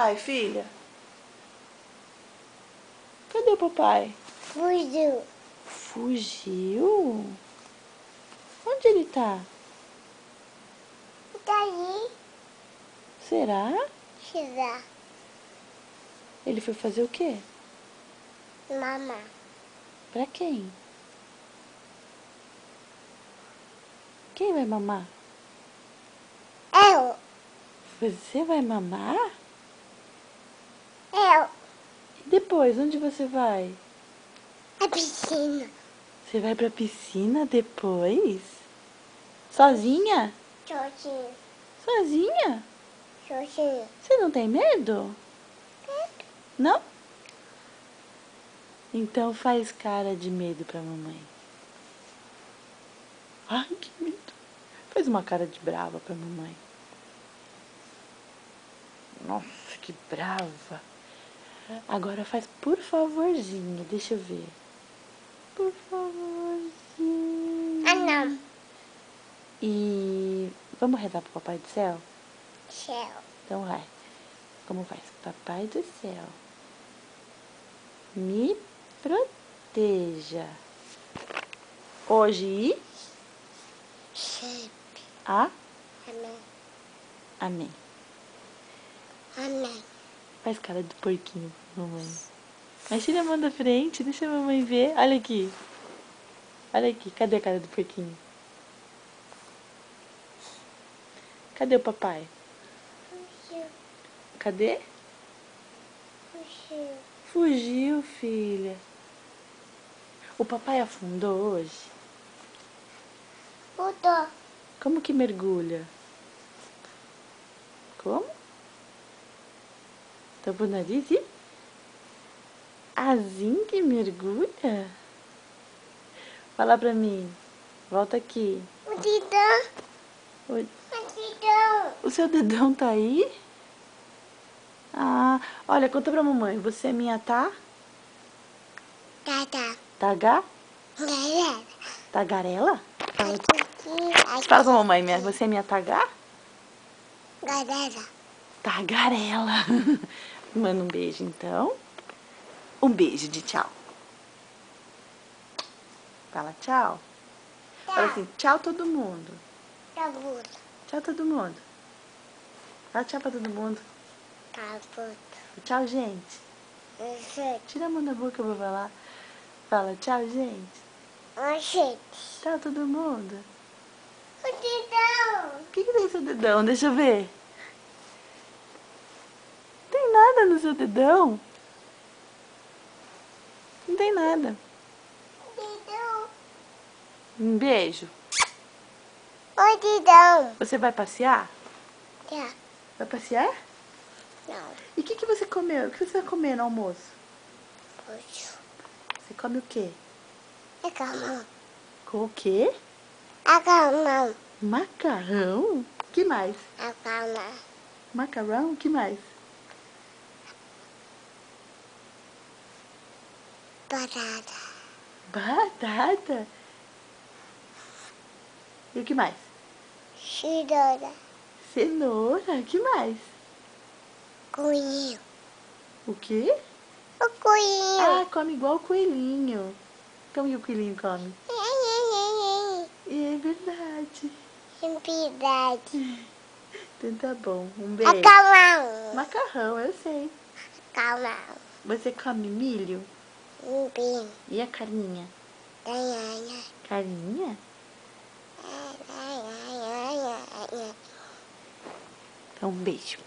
Pai, filha? Cadê o papai? Fugiu. Fugiu? Onde ele tá? Tá aí. Será? Será? Ele foi fazer o quê? Mamá. Pra quem? Quem vai mamar? Eu. Você vai mamar? Eu. E depois, onde você vai? A piscina. Você vai pra piscina depois? Sozinha? Sozinho. Sozinha? Sozinho. Você não tem medo? Não? Então faz cara de medo pra mamãe. Ai, que medo. Faz uma cara de brava pra mamãe. Nossa, que brava. Agora faz por favorzinho, deixa eu ver. Por favorzinho. Ah, não. E vamos rezar pro Papai do Céu? Céu. Então vai. Como faz? Papai do Céu, me proteja. Hoje e Sempre. a Amém. amém. Amém. Faz cara de porquinho, mamãe. Mas tira a mão da frente, deixa a mamãe ver. Olha aqui. Olha aqui, cadê a cara do porquinho? Cadê o papai? Fugiu. Cadê? Fugiu. Fugiu, filha. O papai afundou hoje? Mudou. Como que mergulha? Como? Tampa o nariz e... assim que mergulha? Fala pra mim. Volta aqui. O dedão. O O dedão. o seu dedão tá aí? Ah, olha, conta pra mamãe. Você é minha Tá. Tagaá? Galera. Tagarela? Aqui. Fala pra mamãe, você é minha Tagaá? Galera. Tagarela. Manda um beijo, então. Um beijo de tchau. Fala tchau. Fala assim, tchau todo mundo. Tá bom. Tchau todo mundo. Fala tchau pra todo mundo. Tá bom. Tchau, gente. Tira a mão da boca, eu vou falar. Fala tchau, gente. Gente. Tchau todo mundo. O dedão. O que tem no seu dedão? Deixa eu ver. Tem nada no seu dedão? Não tem nada. O dedão. Um beijo. O dedão. Você vai passear? Tá. Vai passear? Não. E o que você comeu? O que você vai comer no almoço? Puxo. Você come o quê? É calma. Com o quê? A calma. Macarrão? Que mais? A calma. Macarrão? Que mais? Parada. Batata? E o que mais? Cenoura. Cenoura? Que mais? Coelho. O quê? O coelho. Ah, come igual o coelhinho. Como que o coelhinho come? É verdade. Verdade. Então tá bom. Um A beijo. calma. Macarrão, eu sei. Calma. Você come milho? Bem. E a carninha? Ganha. Carninha? Então um beijo.